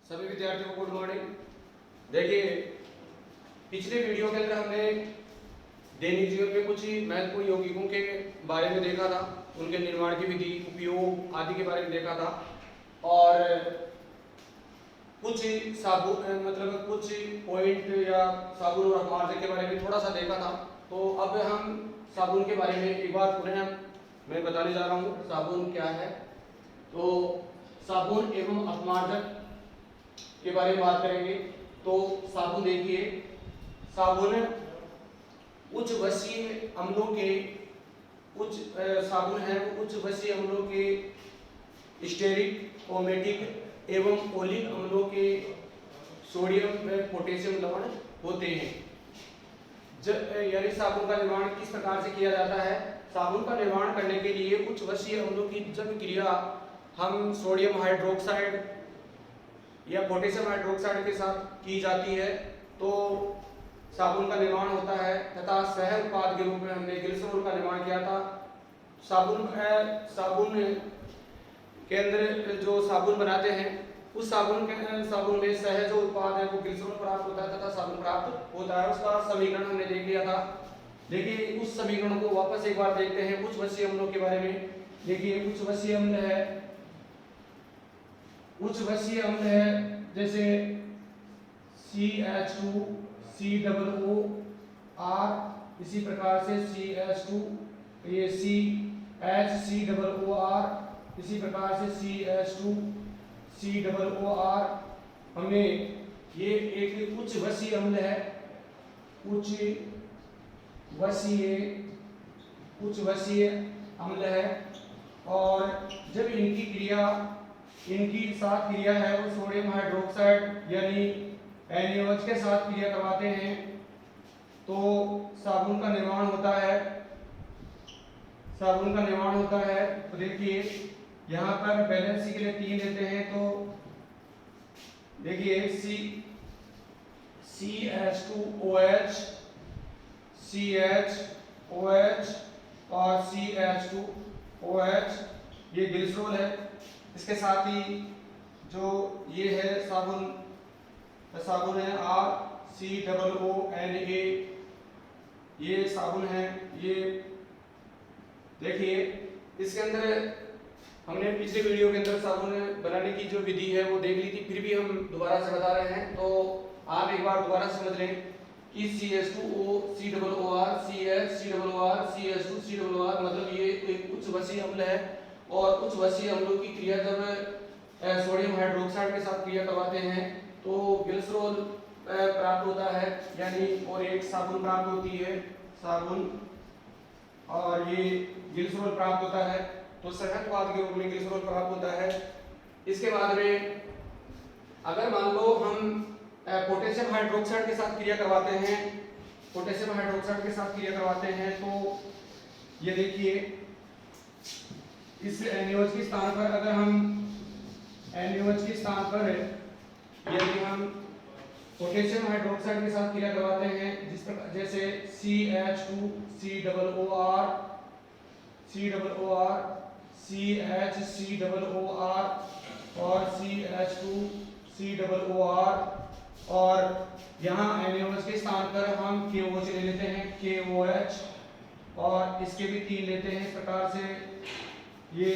सभी विद्यार्थियों को गुड मॉर्निंग। देखिए, पिछले वीडियो के अंदर हमने दैनिक जीवन में कुछ महत्वपूर्ण यौगिकों के बारे में देखा था, उनके निर्माण की विधि, उपयोग आदि के बारे में देखा था और कुछ साबुन मतलब कुछ पॉइंट या साबुन और अपमार्जक के बारे में थोड़ा सा देखा था। तो अब हम साबुन के बारे में एक बार पुनः मैं बताने जा रहा हूँ साबुन क्या है। तो साबुन एवं अपमार्जक के बारे में बात करेंगे। तो साबुन देखिए, साबुन उच्च वसीय अम्लों के साबुन है वो उच्च वसीय अम्लों के स्टेरिक, ओमेटिक एवं ओलिक अम्लों के सोडियम व पोटेशियम लवण होते हैं। यानी साबुन का निर्माण किस प्रकार से किया जाता है? साबुन का निर्माण करने के लिए उच्च वसीय अम्लों की जब क्रिया हम सोडियम हाइड्रोक्साइड या पोटेशियम हाइड्रोक्साइड के साथ की जाती है तो साबुन का निर्माण होता है। तथा सह उत्पाद के रूप में हमने ग्लिसरॉल का निर्माण किया था। साबुन के अंदर जो साबुन बनाते हैं उस साबुन में सह जो उत्पाद है वो ग्लिसरॉल प्राप्त होता है तथा साबुन प्राप्त होता है। उसका समीकरण हमने देख लिया था। देखिए, उस समीकरण को वापस एक बार देखते हैं उच्च वसीय अम्लों के बारे में। देखिए, उच्च वसीय अम्ल है जैसे CH2 COOR, इसी प्रकार से CH2 ये CHCOOR, इसी प्रकार से CH2 COOR। हमने ये एक उच्च वसीय अम्ल है, उच्च वसीय अम्ल है। और जब इनकी साथ क्रिया है वो सोडियम हाइड्रोक्साइड यानी NaOH के साथ क्रिया करवाते हैं तो साबुन का निर्माण होता है। तो देखिए, यहाँ पर बैलेंसी के लिए 3 लेते हैं तो देखिए CH2OH और CH2OH ये ग्लिसरॉल है। इसके साथ ही जो ये है साबुन है RCOONA, ये साबुन है। ये देखिए, इसके अंदर हमने पिछले वीडियो के अंदर साबुन बनाने की जो विधि है वो देख ली थी, फिर भी हम दोबारा से बता रहे हैं। तो आप एक बार दोबारा समझ लें कि CH2COOR CH2COOR मतलब ये एक उच्च वसीय अम्ल है और उच्च वसीय अम्लों की क्रिया जब सोडियम हाइड्रोक्साइड के साथ क्रिया करवाते हैं तो ग्लिसरॉल प्राप्त होता है, यानी और एक साबुन प्राप्त होती है साबुन, और ये ग्लिसरॉल प्राप्त होता है। तो सह उत्पाद के रूप में ग्लिसरॉल प्राप्त होता है। इसके बाद में अगर मान लो हम पोटेशियम हाइड्रोक्साइड के साथ क्रिया करवाते हैं तो ये देखिए, इस NaOH के स्थान पर अगर हम यदि हम पोटेशियम हाइड्रोक्साइड के साथ क्रिया करवाते हैं जिस प्रकार जैसे CH2COOR CHCOOR और CH2COOR, और यहाँ NaOH के स्थान पर हम KOH ले लेते हैं KOH, और इसके भी 3 लेते हैं। इस प्रकार से ये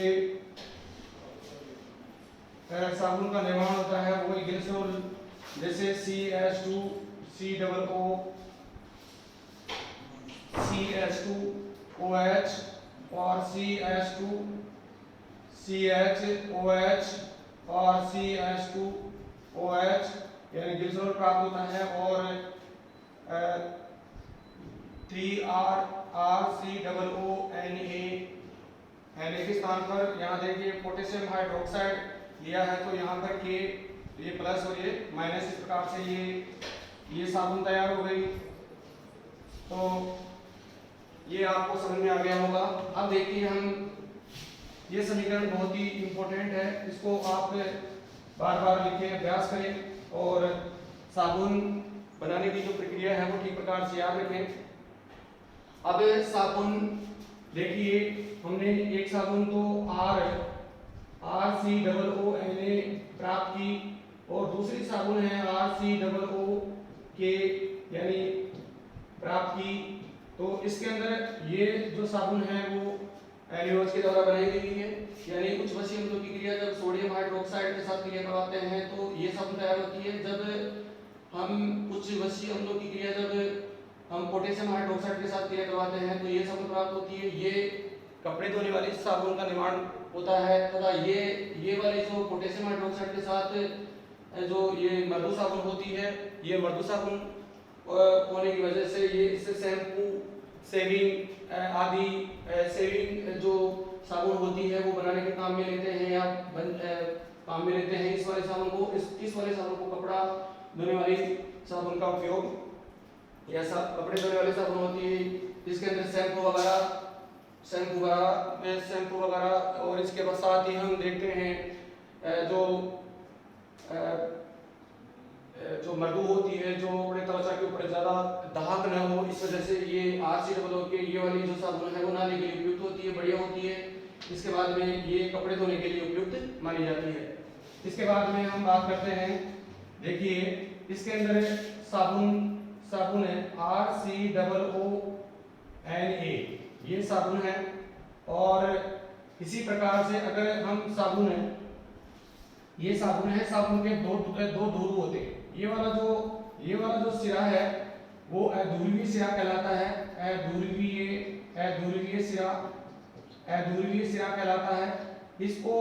साबुन का निर्माण होता है वही ग्लिसरॉल, जैसे CH2COOH और CH2CHOH और CH2OH यानी ग्लिसरॉल प्राप्त होता है। और 3RCOONA के स्थान पर यहाँ देखिए पोटेशियम हाइड्रोक्साइड लिया है तो यहाँ पर K, ये प्लस और ये माइनस, इस प्रकार से ये साबुन तैयार हो गई। तो ये आपको समझ में आ गया होगा। अब देखिए, हम ये समीकरण बहुत ही इंपॉर्टेंट है, इसको आप बार बार लिखें, अभ्यास करें और साबुन बनाने की जो प्रक्रिया है वो ठीक प्रकार से याद रखें। अब साबुन देखिए, हमने एक साबुन तो RCOONA प्राप्त की और दूसरी साबुन है RCOOK यानी प्राप्ति। तो इसके अंदर ये जो साबुन है वो एलियोज के द्वारा बनाई गई है, यानी कुछ वशी अम्लों की क्रिया जब सोडियम हाइड्रोक्साइड के साथ क्रिया करवाते हैं तो ये साबुन तैयार होती है। जब हम कुछ वशी अम्लों की क्रिया जब हम पोटेशियम हाइड्रोक्साइड के साथ क्रिया करवाते हैं तो ये साबुन प्राप्त होती है। ये कपड़े धोने वाली साबुन का निर्माण होता है तथा ये वाली जो पोटेशियम हाइड्रोक्साइड के साथ जो ये मृदु साबुन होती है, ये मृदु साबुन होने की वजह से ये इससे शैम्पू, शेविंग आदि शेविंग जो साबुन होती है वो बनाने के काम में लेते हैं या काम में लेते हैं। इस वाले साबुन को इस वाले साबुन को कपड़ा धोने वाली साबुन का उपयोग या सब कपड़े धोने वाली साबुन होती है, जिसके अंदर शैम्पू वगैरह और इसके बाद साथ ही हम देखते हैं जो मृदु होती है, जो अपने त्वचा के ऊपर ज्यादा दाग न हो, इस वजह से ये RCOOK ये वाली जो साबुन है वो नहाने के लिए उपयुक्त होती है, बढ़िया होती है। इसके बाद में ये कपड़े धोने के लिए उपयुक्त मानी जाती है। इसके बाद में हम बात करते हैं, देखिए इसके अंदर साबुन है RCOONA ये साबुन है। और इसी प्रकार से अगर हम ये साबुन है, साबुन के दो ध्रुव होते हैं। ये वाला जो सिरा है वो अध्रुवीय सिरा कहलाता है, अध्रुवीय सिरा कहलाता है। इसको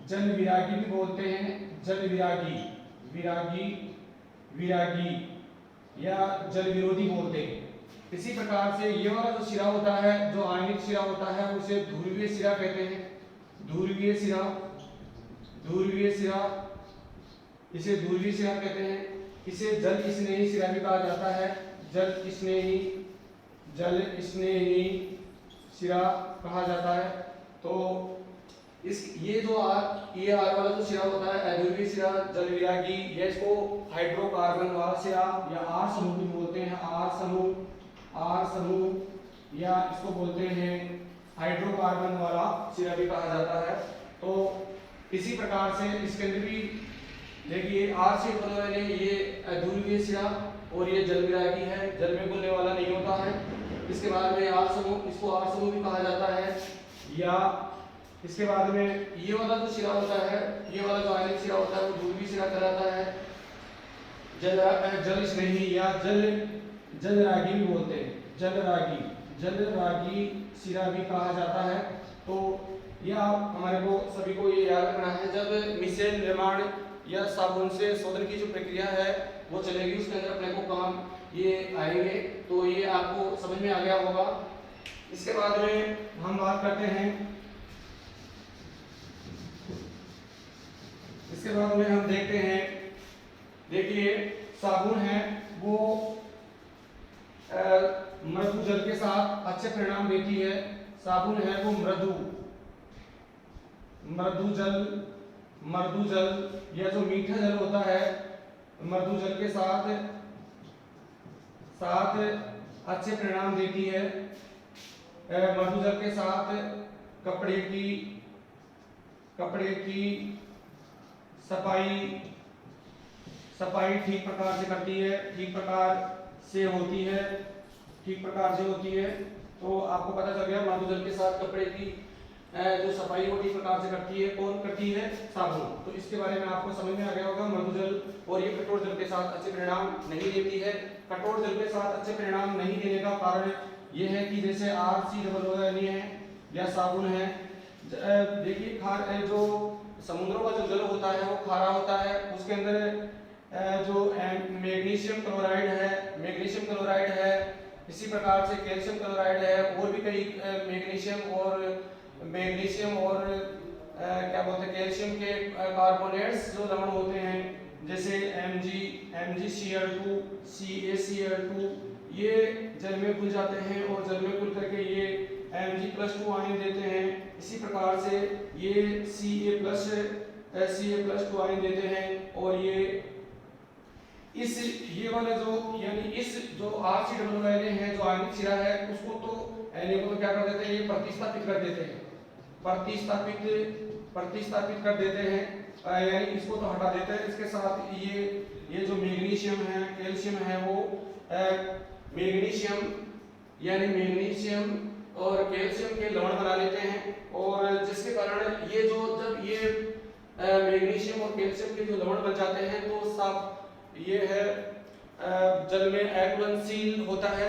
जल विरागी भी बोलते हैं, जल विरागी या जल विरोधी बोलते हैं। इसी प्रकार से ये वाला जो सिरा होता है, जो आयनिक सिरा होता है, उसे ध्रुवीय सिरा कहते हैं, ध्रुवीय सिरा इसे ध्रुवीय सिरा कहते हैं। इसे जल स्नेही सिरा भी कहा जाता है, जल स्नेही सिरा कहा जाता है। तो ये आर वाला जो सिरा होता है अध्रुवीय सिरा, जल विरागी, या इसको हाइड्रोकार्बन वाला सिरा या आर समूह भी बोलते हैं, आर समूह या इसको बोलते हैं हाइड्रोकार्बन वाला सिरा भी कहा जाता है। तो इसी प्रकार से इसके अंदर भी देखिए RCOOK ये अध्रुवीय सिरा और ये जल विरागी है, जल में घुलने वाला नहीं होता है। इसके बाद में आर समूह भी कहा जाता है। या इसके बाद में ये वाला जो सिरा होता है, ये वाला जो आयनिक सिरा होता है वो ध्रुवीय सिरा कहलाता है, जल स्नेही या जल रागी भी बोलते हैं, जल रागी सिरा भी कहा जाता है। तो यह हमारे को सभी को ये याद रखना है, जब मिश्रण निर्माण या साबुन से शोधन की जो प्रक्रिया है वो चलेगी, उसके अंदर अपने को काम ये आएंगे, तो ये आपको समझ में आ गया होगा। इसके बाद में हम बात करते हैं, इसके बाद में हम देखते हैं, देखिए साबुन है वो मृदु जल के साथ अच्छे परिणाम देती है। साबुन है वो मृदु जल या जो मीठा जल होता है, मृदु जल के साथ अच्छे परिणाम देती है। मृदु जल के साथ कपड़े की सफाई ठीक प्रकार से करती है, ठीक प्रकार से होती है। तो आपको पता चल गया मृदु जल के साथ कपड़े की जो सफाई वो ठीक प्रकार से करती है, कौन करती है? साबुन। तो इसके बारे में आपको समझ में आ गया होगा। मृदु जल और ये कठोर जल के साथ अच्छे परिणाम नहीं देती है। कठोर जल के साथ अच्छे परिणाम नहीं देने का कारण ये है कि जैसे RCOOK है या साबुन है, देखिए जो समुद्रों का जो जल होता है वो खारा होता है, उसके अंदर जो मैग्नीशियम क्लोराइड है, इसी प्रकार से कैल्शियम क्लोराइड है, और भी कई मैग्नीशियम और क्या बोलते हैं कैल्शियम के कार्बोनेट्स जो लवण होते हैं, जैसे MgCl2 CaCl2, ये जल में घुल जाते हैं और जल में घुल करके ये Mg+2 आयन देते हैं। इसी प्रकार से ये Ca+2 आयन देते हैं, और ये वाले जो यानी इस जो RCOOK है जो आयनिक सिरा है उसको तो क्या कर देते हैं, ये प्रतिस्थापित कर देते हैं, यानी इसको तो हटा देते हैं। इसके साथ ये जो मैग्नीशियम है, कैल्शियम है, वो मैग्नीशियम यानी मैग्नीशियम और कैल्शियम के लवण बना लेते हैं, और जिसके कारण ये जो जब ये मैग्नीशियम और कैल्शियम के जो लवण बन जाते हैं तो सब ये है जल में अघुलनशील होता है,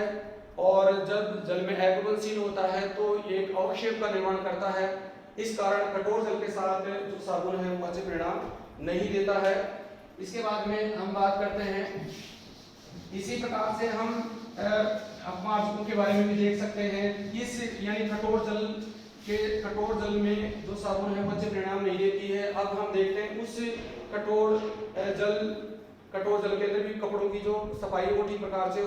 और जब जल में अघुलनशील होता है तो एक अवक्षेप का निर्माण करता है। इस कारण कठोर जल के साथ जो साबुन है वो अच्छे परिणाम नहीं देता है। इसके बाद में हम बात करते हैं, इसी प्रकार से हम अपमार्जकों के बारे में भी देख सकते हैं। इस यानी कठोर जल में जो साबुन है वो अच्छे परिणाम नहीं देती है। अब हम देखते हैं उस कठोर जल के अंदर भी कपड़ों की जो सफाई है वो ठीक प्रकार से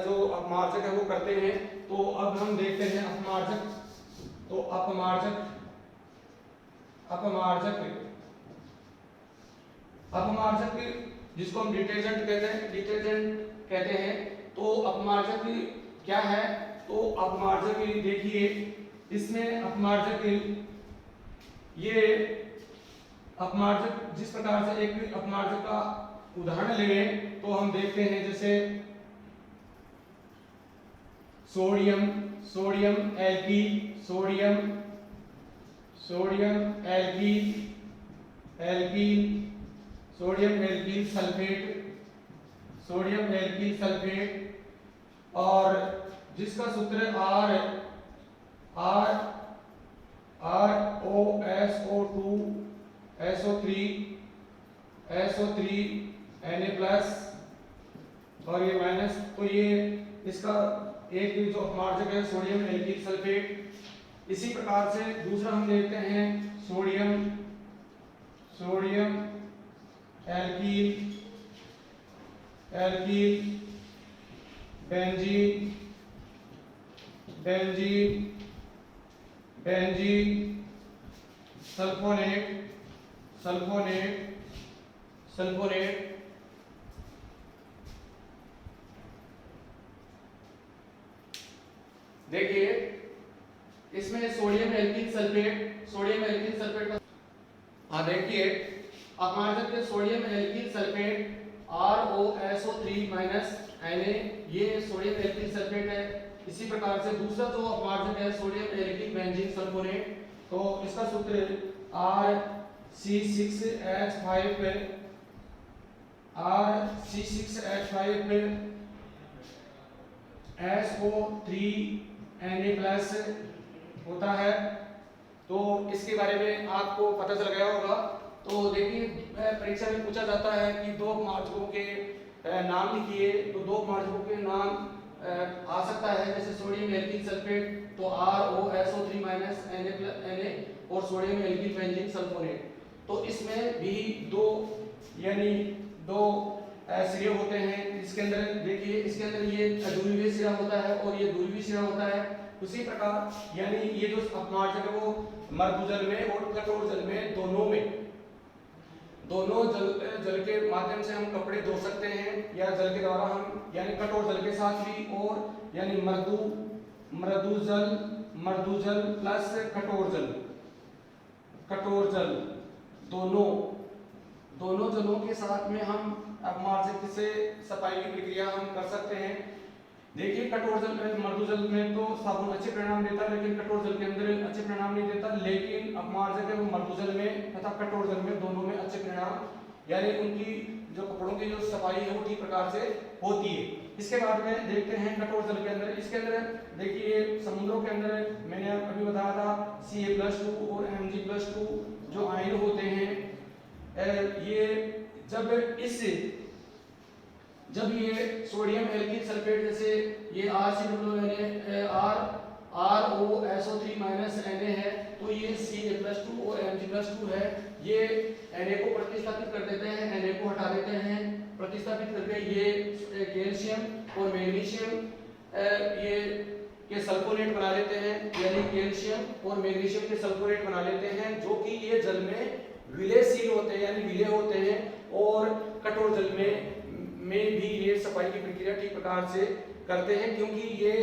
जो अपमार्जक है वो करते हैं। तो अब हम देखते हैं अपमार्जक। तो अपमार्जक जिसको हम डिटर्जेंट कहते हैं। तो अपमार्जक क्या है? तो अपमार्जक देखिए, इसमें अपमार्जक जिस प्रकार से एक अपमार्जक का उदाहरण लें तो हम देखते हैं, जैसे सोडियम एल्कील सल्फेट, और जिसका सूत्र ROSO2 Na+ और ये माइनस। तो ये इसका एक जो अपमार्जक है सोडियम एल्कील सल्फेट। इसी प्रकार से दूसरा हम देखते हैं सोडियम एल्कील बेंजीन सल्फोनेट। देखिए इसमें सोडियम एल्कील सल्फेट का देखिए अपमार्जक के सोडियम एल्कील सल्फेट ROSO3 Na, ये सोडियम एल्कील सल्फेट है। इसी प्रकार से दूसरा जो अपमार्जक है सोडियम एल्कील बेंजीन सल्फोनेट, तो इसका सूत्र RC6H5SO3Na+ होता है। तो इसके बारे में आपको पता चल गया होगा। तो देखिए परीक्षा में पूछा जाता है कि दो अपमार्जकों के नाम लिखिए, तो दो अपमार्जकों के नाम आ सकता है, जैसे सोडियम एल्कील सल्फेट तो ROSO3 Na और सोडियम एल्कील बेंजीन सल्फोनेट। तो इसमें भी दो सिरे होते हैं। इसके अंदर देखिए, इसके अंदर ये ध्रुवीय सिरा होता है और ये ध्रुवीय सिरा होता है। उसी प्रकार यानी ये जो अपमार्जक है वो मृदु जल में और कठोर जल में दोनों जल के माध्यम से हम कपड़े धो सकते हैं, या जल के द्वारा हम यानी कठोर जल के साथ भी, और यानी मृदु जल प्लस कठोर जल दोनों जलों के साथ में हम अपमार्जक से सफाई की प्रक्रिया हम कर सकते हैं। देखिए कठोर जल में, मृदु जल में तो साबुन अच्छे परिणाम देता है, लेकिन कठोर जल के अंदर अच्छे परिणाम नहीं देता। लेकिन अपमार्जक है वो मृदु जल में तथा कठोर जल में दोनों में अच्छे परिणाम, यानी उनकी जो कपड़ों की जो सफाई है वो ठीक प्रकार से होती है। इसके बाद में देखते हैं कठोर जल के अंदर। इसके अंदर देखिए समुद्रों के अंदर मैंने अभी बताया था Ca+2 और Mg+2 जो आयन होते हैं, ये जब ये सोडियम एल्कील सल्फेट, जैसे ये ROSO3 Na है, तो ये Ca+2 और Mg+2 है, ये Na को प्रतिस्थापित कर देते हैं, Na को हटा देते हैं, प्रतिस्थापित करके ये कैल्शियम और मैग्नीशियम के सल्फोनेट बना लेते हैं, यानी कैल्शियम और मैग्नीशियम के सल्फोनेट बना लेते हैं, जो कि ये जल में विलयशील होते हैं यानी विलय होते हैं, और कठोर जल में भी ये सफाई की प्रक्रिया ठीक प्रकार से करते हैं, क्योंकि ये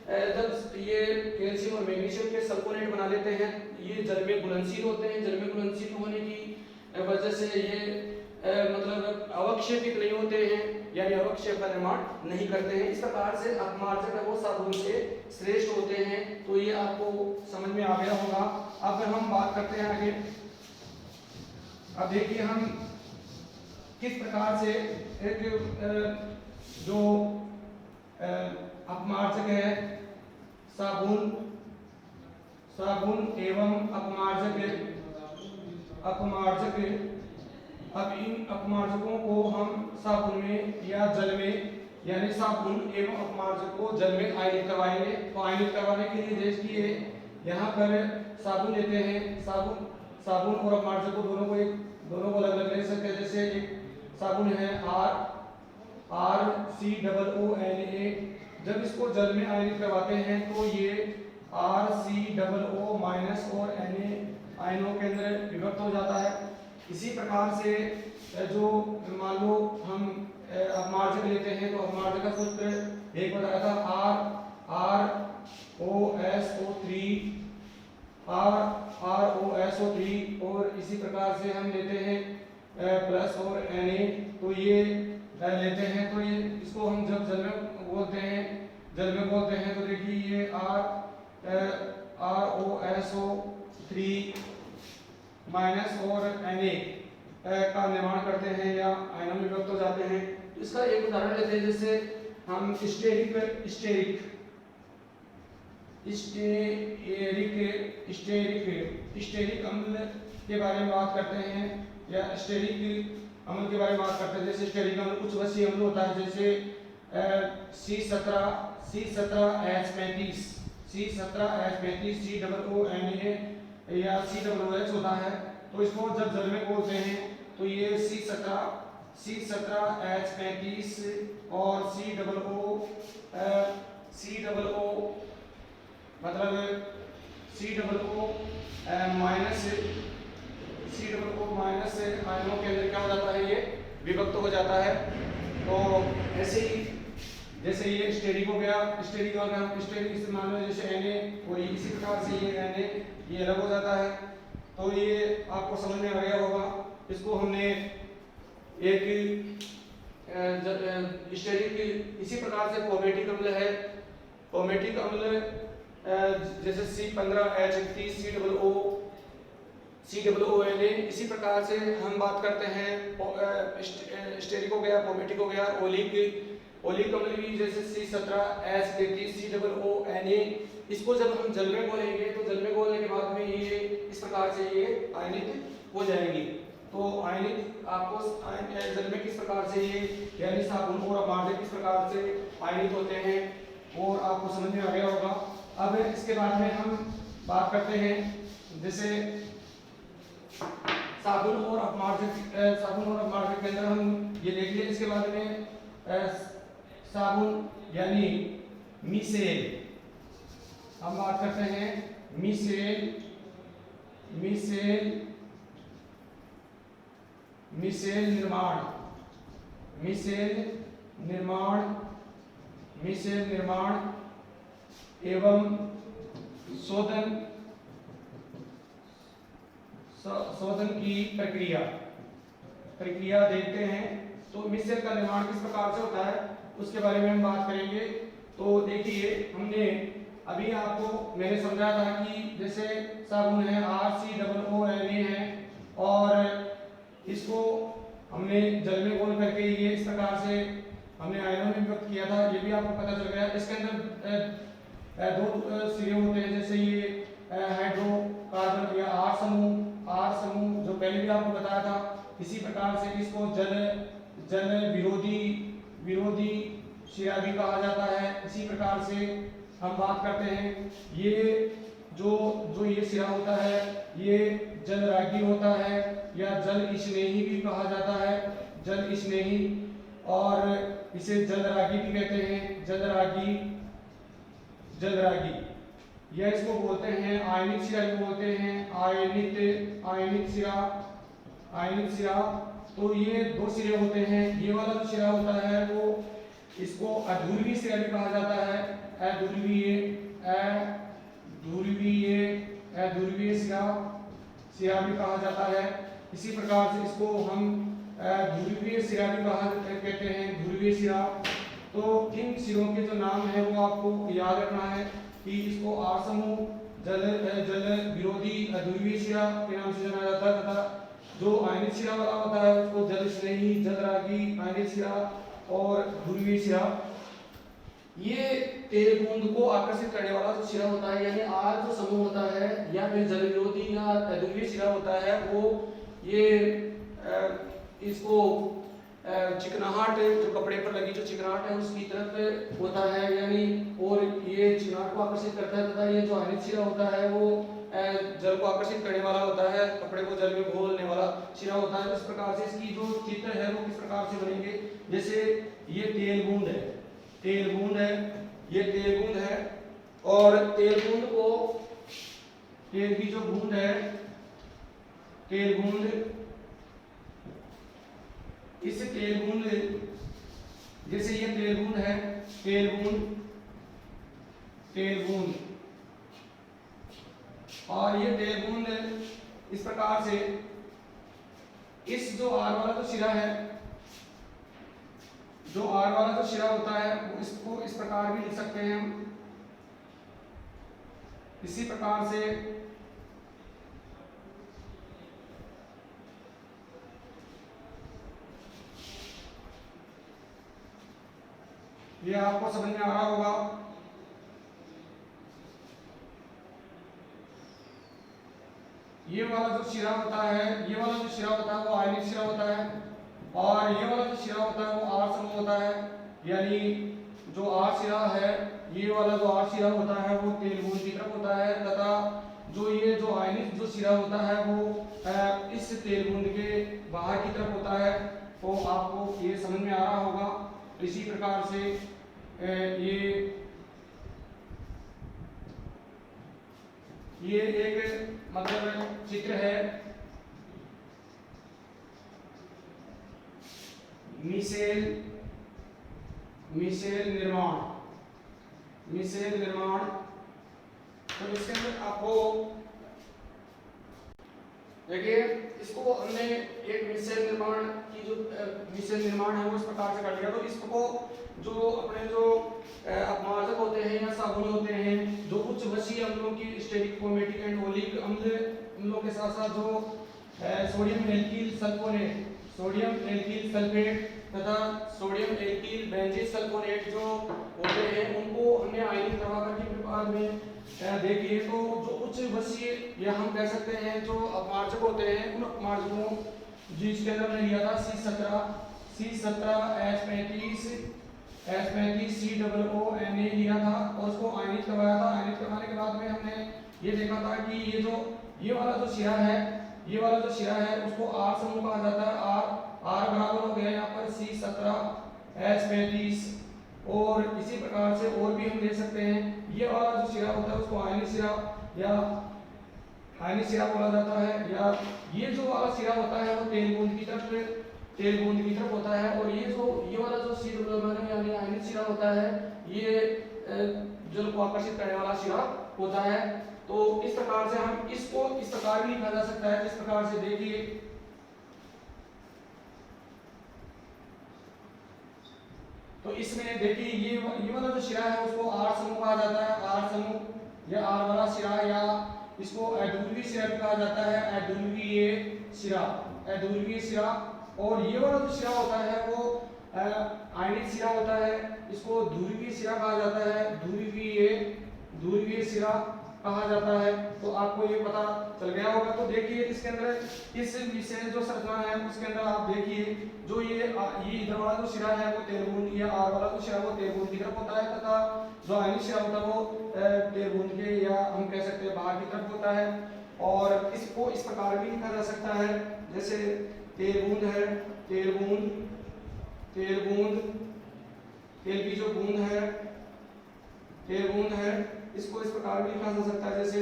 जब ये कैल्शियम और मैग्नीशियम के सल्फोनेट बना लेते हैं, ये जल में घुलनशील होते हैं। जल में घुलनशील होने की वजह से ये मतलब अवक्षेपित नहीं होते हैं, यानी अवक्षेप का निर्माण नहीं करते हैं। इस प्रकार से अपमार्जक वो साबुन से श्रेष्ठ होते हैं। तो ये आपको समझ में आ गया होगा। अब हम बात करते हैं आगे। अब देखिए हम किस प्रकार से एक जो अपमार्जक है, साबुन एवं अपमार्जक अब इन अपमार्जकों को हम साबुन में या जल में, यानी साबुन एवं अपमार्जक को जल में आयनित करवाएंगे। तो आयनित करवाने के लिए देखिए यहाँ पर साबुन लेते हैं, साबुन और अपमार्जक को दोनों को अलग अलग ले सकते हैं। जैसे एक साबुन है RCOONA, जब इसको जल में आयनित करवाते हैं तो ये RCOO- और Na आयनों के अंदर विभक्त हो जाता है। इसी प्रकार से जो मान लो हम अपमार्जक लेते हैं तो अपमार्जक का सूत्र एक बताया था ROSO3 और इसी प्रकार से हम लेते हैं प्लस और Na, तो ये लेते हैं। तो ये इसको हम जब जल में बोलते हैं तो देखिए ये ROSO3 माइनस और Na का निर्माण करते हैं या आयनों में विभक्त हो जाते हैं। तो इसका एक उदाहरण लेते हैं, जैसे हम स्टेरिक अम्ल के बारे में बात करते हैं, या स्टेरिक अम्ल के बारे में बात करते हैं। जैसे स्टेरिक अम्ल कुछ वसीय अम्ल होता है, जैसे C17H35 COONA या COOH होता है। तो इसको जब जल में बोलते हैं तो ये C17H35 और COO मतलब COO माइनस आयनों के अंदर क्या हो जाता है, ये विभक्त हो जाता है। तो ऐसे ही जैसे ये स्टेरिक हो गया, स्टेरिक अगर हम स्टेरिक इस्तेमाल में जैसे Na, और इसी प्रकार से ये Na ये अलग हो जाता है। तो ये आपको समझ में आ गया होगा। इसको हमने एक स्टेरिक, इसी प्रकार से पोमेटिक अम्ल है। पोमेटिक अम्ल जैसे C15H31 COONA, इसी प्रकार से हम बात करते हैं स्टेरिक हो गया, पोमेटिक हो गया। ओलिक अम्ल भी जैसे C17H33 COONA, इसको जब हम जल में घोलेंगे तो जल में घोलने के बाद में ये इस प्रकार से ये आयनित हो जाएंगी। तो आयनित आपको जल में किस प्रकार से ये, यानी साबुन और अपमार्जक किस प्रकार से आयनित होते हैं और आपको समझ में आ गया होगा। अब इसके बाद में हम बात करते हैं, जैसे साबुन और अपमार्जक के अंदर हम ये देख लिया। इसके बाद में साबुन यानी मिसेल, हम बात करते हैं मिसेल निर्माण एवं शोधन की प्रक्रिया देखते हैं। तो मिसेल का निर्माण किस प्रकार से होता है उसके बारे में हम बात करेंगे। तो देखिए हमने अभी आपको मैंने समझाया था कि जैसे साबुन है RCOONA है और इसको हमने जल में घोल करके ये इस प्रकार से हमने आयनों में विभक्त किया था, ये भी आपको पता चल गया। इसके अंदर दो सिरे होते हैं, जैसे ये हाइड्रोकार्बन या R समूह जो पहले भी आपको बताया था। इसी प्रकार से इसको जल विरोधी शिरा भी कहा जाता है। इसी प्रकार से हम बात करते हैं ये जो ये सिरा होता है ये जलरागी होता है या जल स्नेही भी कहा जाता है, जल स्नेही, और इसे जलरागी भी कहते हैं, जलरागी या इसको बोलते हैं आयनिक सिरा भी बोलते हैं, आयनिक सिरा। तो ये दो सिरे होते हैं। ये वाला जो सिरा होता है वो इसको अध्रुवीय सिरा भी कहा जाता है, अध्रुवीय सिरा भी कहा जाता है। इसी प्रकार से इसको हम ध्रुवीय सिरा भी कहते हैं, ध्रुवीय सिरा। तो इन सिरों के जो नाम है वो आपको याद रखना है कि इसको आर समूह जल विरोधी ध्रुवीय सिरा के नाम से जाना जाता है, तथा जो आयनिक सिरा वाला होता है उसको जल स्नेही, जलरागी, आयनिक सिरा और ध्रुवीय सिरा। ये तेल बूंद को आकर्षित करने वाला जो सिरा होता है, यानी आर जो समूह होता है या फिर जल विरोधी या ध्रुवीय सिरा होता है, वो ये इसको चिकनाहट, जो कपड़े पर लगी जो चिकनाहट है उसकी तरफ होता है, यानी और ये चिकनाहट को आकर्षित करता है, तथा ये जो आयनिक सिरा होता है वो जल को आकर्षित करने वाला होता है, कपड़े को जल में घोलने वाला सिरा होता है। इस प्रकार से इसकी जो चित्र है वो किस प्रकार से बनेंगे, जैसे ये तेल बूंद है, तेल बूंद है, ये तेल बूंद है, और तेल बूंद को, तेल की जो बूंद है, तेल बूंद, इस तेल बूंद, जैसे ये तेल बूंद है, तेल बूंद, तेल बूंद, और ये तेल बूंद इस प्रकार से इस जो आर वाला जो सिरा है, जो आर वाला जो सिरा होता है वो इसको इस प्रकार भी लिख सकते हैं हम, इसी प्रकार से ये आपको समझ में आ रहा होगा। ये वाला जो सिरा होता है, ये वाला जो सिरा होता है वो आयनिक सिरा होता है, और ये वाला जो सिरा होता है वो आर समूह होता है, यानी जो आर सिरा है, ये वाला जो आर सिरा होता है वो तेल बूंद की तरफ होता है, तथा जो ये जो आयनिक जो सिरा होता है वो इस तेल बूंद के बाहर की तरफ होता है। तो आपको ये समझ में आ रहा होगा। इसी प्रकार से ये एक मतलब चित्र है मिसेल निर्माण, मिसेल निर्माण। तो इसके अंदर आपको देखिए, इसको हमने एक मिसेल निर्माण की जो मिसेल निर्माण है वो इस प्रकार से कर लिया। तो इसको जो अपने जो अपमार्जक होते हैं या साबुन होते हैं, जो उच्च वसीय अम्लों की स्टेरिक क्रोमेटिक एंड ओलिक अम्लों के साथ साथ जो sodium alkyl sulphonate, sodium alkyl sulphate तथा सोडियम एल्किल बेंजीन सल्फोनेट जो होते हैं, उनको हमने आयनिक प्रभाकर के प्रकार में देखिए। तो जो उच्च वसीय या हम कह सकते हैं जो अपमार्जक होते हैं, उन अपमार्जकों जिसके अंदर हमने लिया था C17 H35 COO लिया था और उसको आयनिक करवाया था। आयनिक करवाने के बाद में हमने ये देखा था कि ये वाला जो सिरा है, ये वाला जो सिरा है उसको आर समूह कहा जाता है। आर बराबर हो गया यहाँ पर C17 H35, और इसी प्रकार से और भी हम देख सकते हैं। ये वाला जो सिरा होता है उसको आयनिक सिरा या आयनिक सिरा बोला जाता है, या ये जो वाला सिरा होता है वो तेल बूंद की तरफ होता है, और ये वाला जो सिरा यानी आयनिक सिरा होता है, ये जल को आकर्षित करने वाला सिरा होता है। तो इस प्रकार से हम इसको इस प्रकार भी लिखा जा सकता है। इस प्रकार से देखिए, तो इसमें देखिए ये वाला जो सिरा है उसको आर समूह कहा जाता है। आर समूह या आर वाला सिरा, या इसको अध्रुवीय सिरा भी कहा जाता है, अध्रुवीय सिरा। और ये वाला जो सिरा होता है वो आयनिक सिरा होता है, इसको ध्रुवीय सिरा कहा जाता है, ध्रुवीय सिरा कहा जाता है। तो आपको ये पता चल गया होगा। तो देखिए इसके अंदर इस विशेष जो संरचना है उसके अंदर आप देखिए, जो ये इधर वाला जो सिरा है वो तेल बूंद, या आर वाला जो सिरा वो तेल बूंद की तरफ होता है, तथा जो आयनिक सिरा होता है वो तेल बूंद के या हम कह सकते हैं बाहर की तरफ होता है। और इसको इस प्रकार भी लिखा जा सकता है, जैसे तेल बूंद है, तेल बूंद, तेल की जो बूंद है, तेल बूंद है, इसको इस प्रकार भी लिखा जा सकता है, जैसे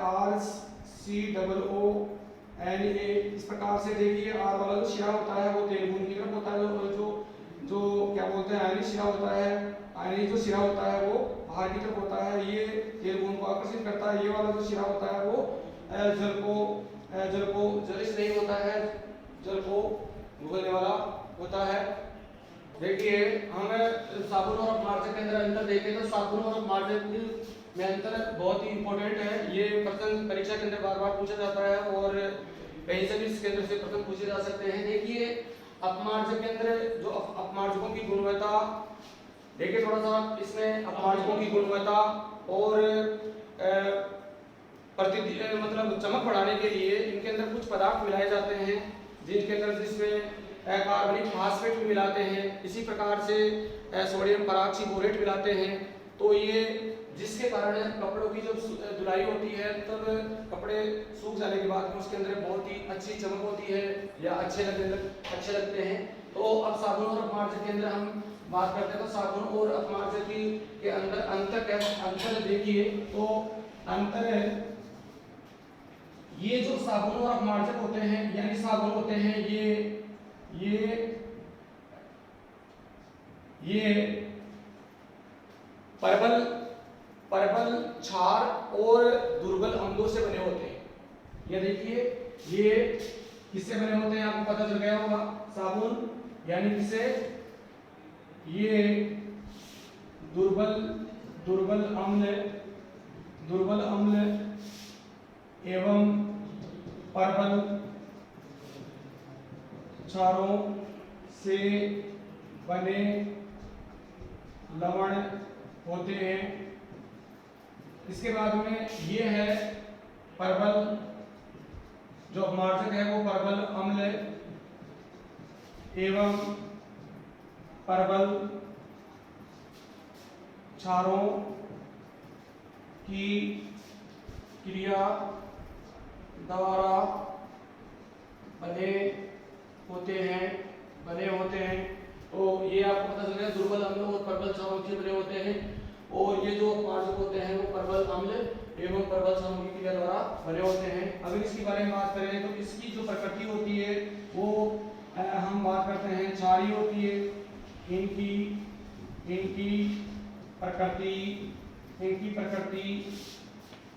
RCOONA। इस प्रकार से देखिए, आर वाला जो सिरा होता है वो तेल बूंद की तरफ होता है, और जो क्या बोलते हैं आयनिक सिरा होता है, आयनिक जो सिरा होता है वो बाहर की तरफ होता है, ये तेल बूंद को आकर्षित करता है। ये वाला जो सिरा होता है वो जल को जल को जलिश नहीं होता है, जल को उगलने वाला होता है। देखिए हम साबुन और अपमार्जक के अंदर अंतर देखें तो साबुन और अपमार्जक में अंतर बहुत ही इंपॉर्टेंट है। ये प्रश्न परीक्षा के अंदर बार बार पूछा जाता है और कहीं से भी इस केंद्र से प्रश्न पूछे जा सकते हैं। देखिए अपमार्जक के अंदर जो अपमार्जकों की गुणवत्ता, देखिए थोड़ा सा इसमें अपमार्जकों की गुणवत्ता और मतलब चमक बढ़ाने के लिए इनके अंदर कुछ पदार्थ मिलाए जाते हैं जिनके अंदर जिसमें कार्बनिक फास्फेट भी मिलाते हैं, इसी प्रकार से सोडियम परऑक्सीबोरेट मिलाते हैं। तो ये जिसके कारण कपड़ों की जब धुलाई होती है तब कपड़े सूख जाने के बाद में उसके अंदर बहुत ही अच्छी चमक होती है या अच्छे लगते हैं। तो अब साबुन और अपमार्जक के अंदर हम बात करते हैं तो साबुन और अपमार्जक के अंदर अंतर देखिए तो अंतर है, ये जो साबुन और अपमार्जक होते हैं यानी साबुन होते हैं ये परबल क्षार और दुर्बल अम्लों से बने होते हैं। ये देखिए ये किससे बने होते हैं आपको पता चल गया होगा, साबुन यानी किससे, ये दुर्बल अम्ल एवं परबल क्षारों से बने लवण होते हैं। इसके बाद में ये है परबल, जो अपमार्जक है वो परबल अम्ल एवं परबल क्षारों की क्रिया द्वारा बने होते हैं। तो ये आपको पता चल गया दुर्बल अम्ल और परबल क्षारों से बने होते हैं। और ये जो अपमार्जक होते हैं वो परबल अम्ल एवं परबल क्षारों की क्रिया द्वारा बने होते हैं। अगर इसके बारे में बात करें तो इसकी जो प्रकृति होती है वो हम बात करते हैं क्षारीय होती है। इनकी प्रकृति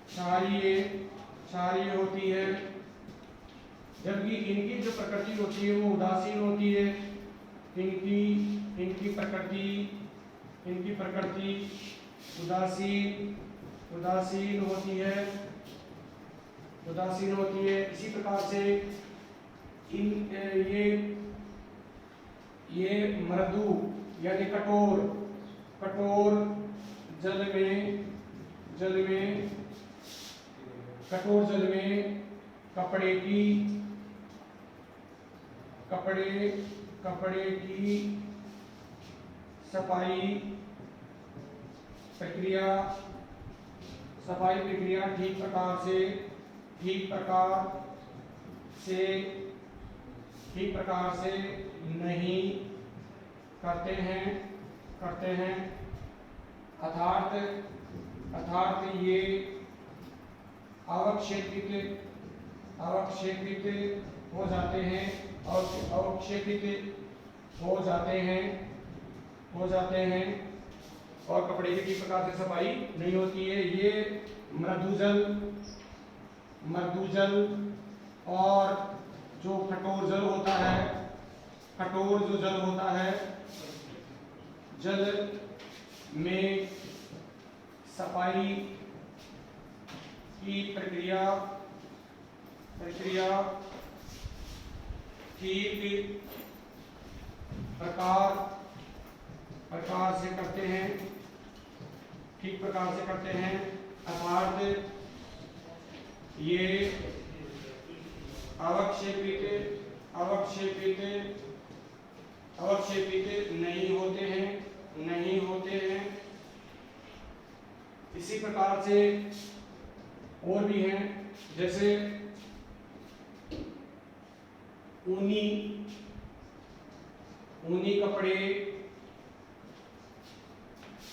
क्षारीय होती है, जबकि इनकी जो प्रकृति होती है वो उदासीन होती है। इनकी प्रकृति उदासीन होती है। इसी प्रकार से ये मृदु यानी कठोर जल में कपड़े की सफाई प्रक्रिया ठीक प्रकार से नहीं करते हैं। अर्थात ये अवक्षेपित हो जाते हैं और कपड़े की ठीक प्रकार से सफाई नहीं होती है। ये मृदु जल और जो कठोर जल होता है, जल में सफाई की प्रक्रिया ठीक प्रकार से करते हैं। अर्थात ये अवक्षेपित नहीं होते हैं। इसी प्रकार से और भी हैं, जैसे ऊनी कपड़े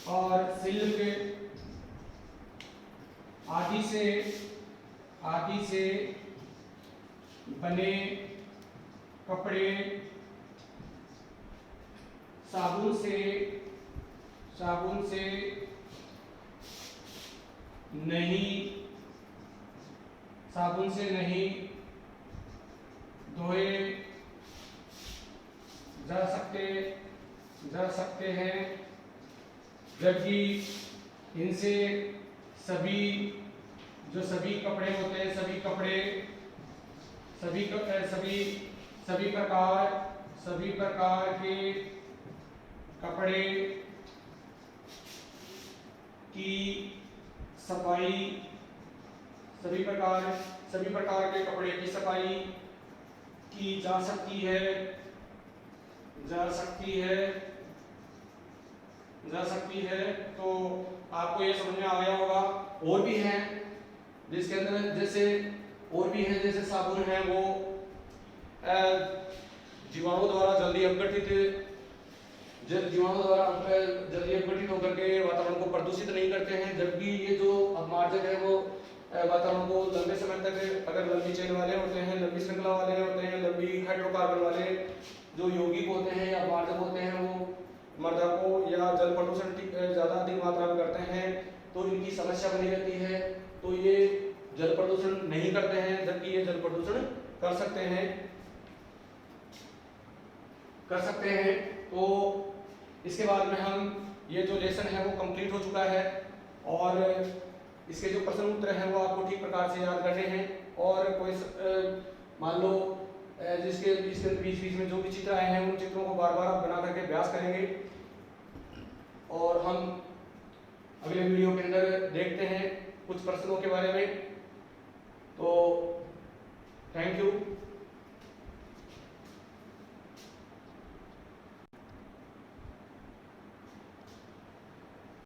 और सिल्क आदि से बने कपड़े साबुन से नहीं धोए जा सकते हैं, जबकि इनसे सभी कपड़े होते हैं, सभी प्रकार के कपड़े की सफाई सभी प्रकार के कपड़े की सफाई की जा सकती है। तो आपको ये समझ में आ गया होगा। और भी हैं जिसके अंदर जैसे साबुन है, वो जीवाणु द्वारा जल्दी अपघटित होकर के वातावरण को प्रदूषित नहीं करते हैं, जबकि ये जो अपमार्जक है वो वातावरण को लंबे समय तक, अगर लंबी चेन वाले होते हैं, लंबी श्रृंखला वाले होते हैं, लंबी हाइड्रोकार्बन वाले जो यौगिक होते हैं या अपमार्जक होते हैं, वो मृदा को या जल प्रदूषण ज़्यादा अधिक मात्रा में करते हैं, तो इनकी समस्या बनी रहती है। तो ये जल प्रदूषण नहीं करते हैं, जबकि ये जल प्रदूषण कर सकते हैं। तो इसके बाद में हम ये जो लेसन है वो कंप्लीट हो चुका है, और इसके जो प्रश्न उत्तर हैं वो आपको ठीक प्रकार से याद करने हैं। और कोई मान लो इसके बीच में जो भी चित्र आए हैं, उन चित्रों को बार बार आप बना करके अभ्यास करेंगे, और हम अगले वीडियो के अंदर देखते हैं कुछ प्रश्नों के बारे में। तो थैंक यू।